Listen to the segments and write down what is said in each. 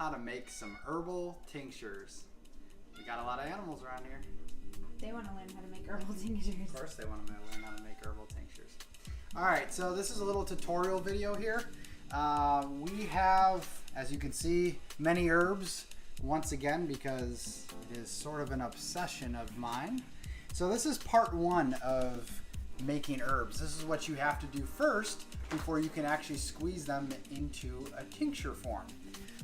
how to make some herbal tinctures. We got a lot of animals around here. They want to learn how to make herbal tinctures. Of course they want to learn how to make herbal tinctures. Alright, so this is a little tutorial video here. We have, as you can see, many herbs once again because it is sort of an obsession of mine. So this is part one of making herbs. This is what you have to do first before you can actually squeeze them into a tincture form.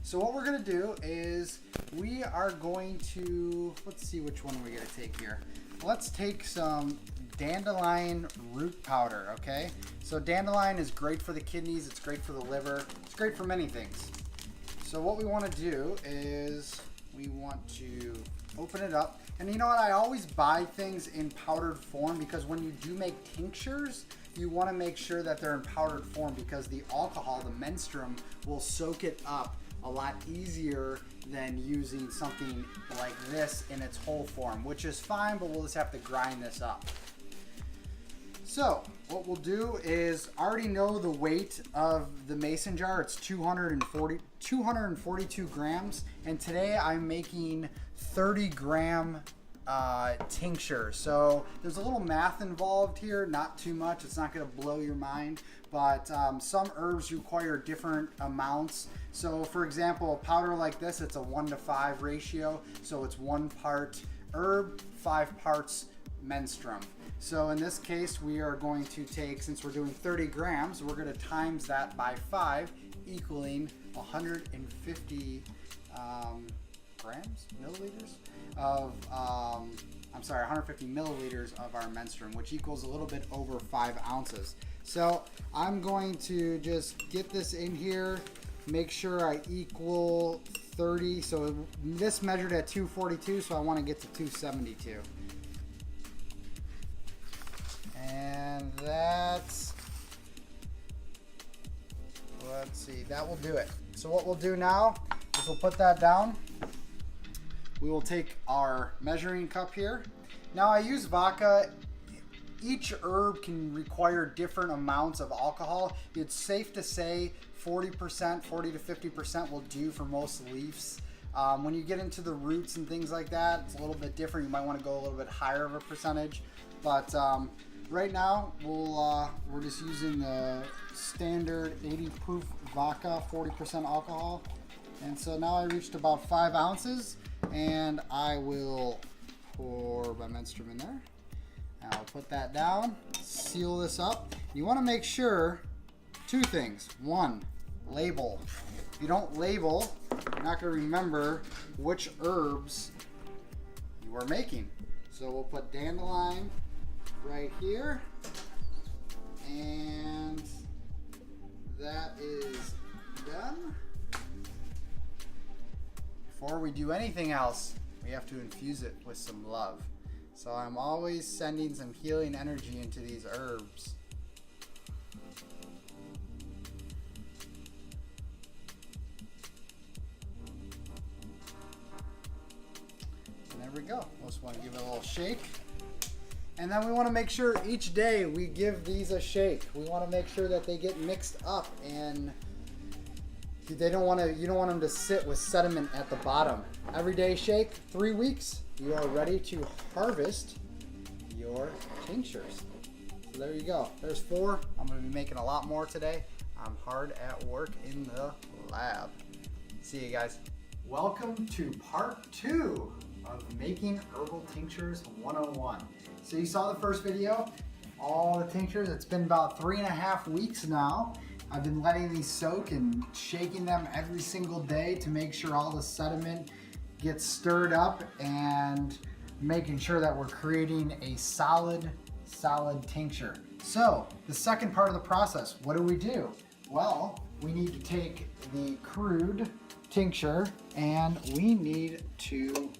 So what we're going to do is we are going to, let's see which one we're going to take here. Let's take some dandelion root powder, okay? So dandelion is great for the kidneys, it's great for the liver, it's great for many things. So what we want to do is we want to open it up. And you know what, I always buy things in powdered form because when you do make tinctures, you want to make sure that they're in powdered form because the alcohol, the menstruum, will soak it up a lot easier than using something like this in its whole form, which is fine, but we'll just have to grind this up. So what we'll do is I already know the weight of the mason jar. It's 242 grams, and today I'm making 30 gram tincture. So there's a little math involved here, not too much. It's not going to blow your mind, but some herbs require different amounts. So for example, a powder like this, it's a 1:5 ratio. So it's 1 part herb, 5 parts menstruum. So in this case, we are going to take, since we're doing 30 grams, we're going to times that by 5, equaling 150 milliliters of, 150 milliliters of our menstruum, which equals a little bit over 5 ounces. So I'm going to just get this in here, make sure I equal 30. So this measured at 242, so I want to get to 272. And that's, let's see, that will do it. So what we'll do now is we'll put that down. We will take our measuring cup here. Now I use vodka. Each herb can require different amounts of alcohol. It's safe to say 40%, 40 to 50% will do for most leaves. When you get into the roots and things like that, it's a little bit different. You might want to go a little bit higher of a percentage. But right now, we're just using the standard 80 proof vodka, 40% alcohol. And so now I reached about 5 ounces, and I will pour my menstruum in there. Now I'll put that down, seal this up. You want to make sure 2 things. 1, label. If you don't label, you're not going to remember which herbs you are making. So we'll put dandelion right here, and that is done. Before we do anything else, we have to infuse it with some love. So I'm always sending some healing energy into these herbs. And there we go. Just want to give it a little shake. And then we want to make sure each day we give these a shake. We want to make sure that they get mixed up, and you don't want them to sit with sediment at the bottom. Every day shake, 3 weeks, you are ready to harvest your tinctures. So there you go. There's 4. I'm going to be making a lot more today. I'm hard at work in the lab. See you guys. Welcome to part 2 of making herbal tinctures 101. So you saw the first video, all the tinctures. It's been about 3.5 weeks now. I've been letting these soak and shaking them every single day to make sure all the sediment gets stirred up and making sure that we're creating a solid tincture. So the second part of the process, what do? Well, we need to take the crude tincture and we need to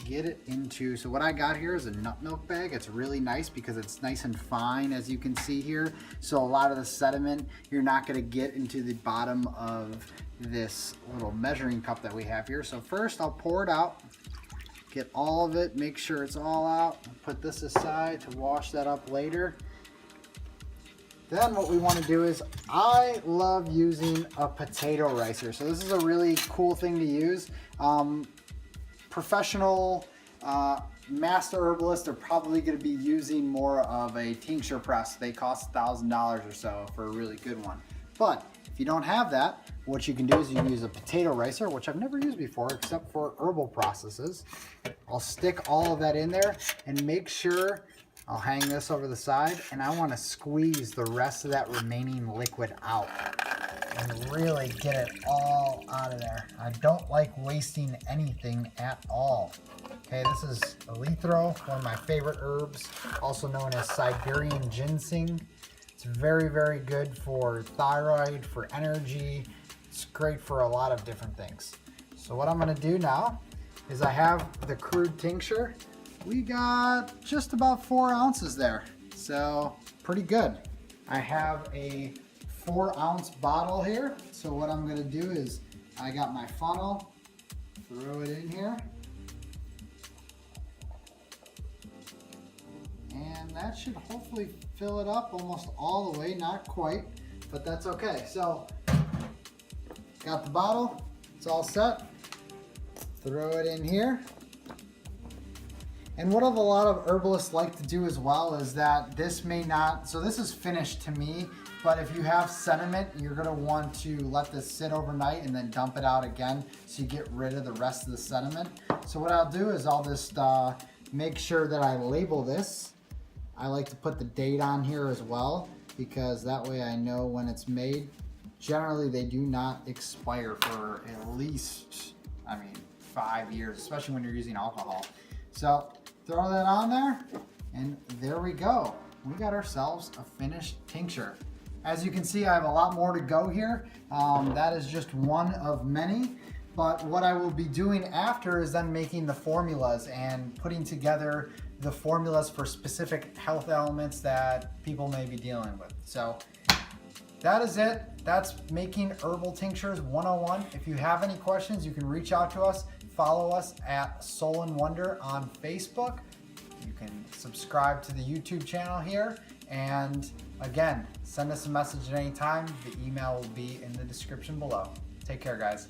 get it into, so what I got here is a nut milk bag. It's really nice because it's nice and fine, as you can see here. So a lot of the sediment you're not going to get into the bottom of this little measuring cup that we have here. So first I'll pour it out, get all of it, make sure it's all out, put this aside to wash that up later. Then what we want to do is, I love using a potato ricer. So this is a really cool thing to use. Professional master herbalists are probably going to be using more of a tincture press. They cost $1,000 or so for a really good one. But if you don't have that, what you can do is you can use a potato ricer, which I've never used before except for herbal processes. I'll stick all of that in there and make sure, I'll hang this over the side, and I want to squeeze the rest of that remaining liquid out and really get it all out of there. I don't like wasting anything at all. Okay, this is elithro, one of my favorite herbs, also known as Siberian ginseng. It's very, very good for thyroid, for energy. It's great for a lot of different things. So what I'm going to do now is I have the crude tincture. We got just about 4 ounces there, so pretty good. I have a 4-ounce bottle here. So what I'm going to do is I got my funnel, throw it in here. And that should hopefully fill it up almost all the way, not quite, but that's okay. So, got the bottle, it's all set. Throw it in here. And what a lot of herbalists like to do as well is that this may not, so this is finished to me, but if you have sediment, you're gonna want to let this sit overnight and then dump it out again so you get rid of the rest of the sediment. So what I'll do is I'll just make sure that I label this. I like to put the date on here as well, because that way I know when it's made. Generally, they do not expire for at least, 5 years, especially when you're using alcohol. So throw that on there, and there we go. We got ourselves a finished tincture. As you can see, I have a lot more to go here. That is just one of many. But what I will be doing after is then making the formulas and putting together the formulas for specific health elements that people may be dealing with. So that is it. That's making herbal tinctures 101. If you have any questions, you can reach out to us. Follow us at Soul and Wonder on Facebook. You can subscribe to the YouTube channel here. And again, send us a message at any time. The email will be in the description below. Take care, guys.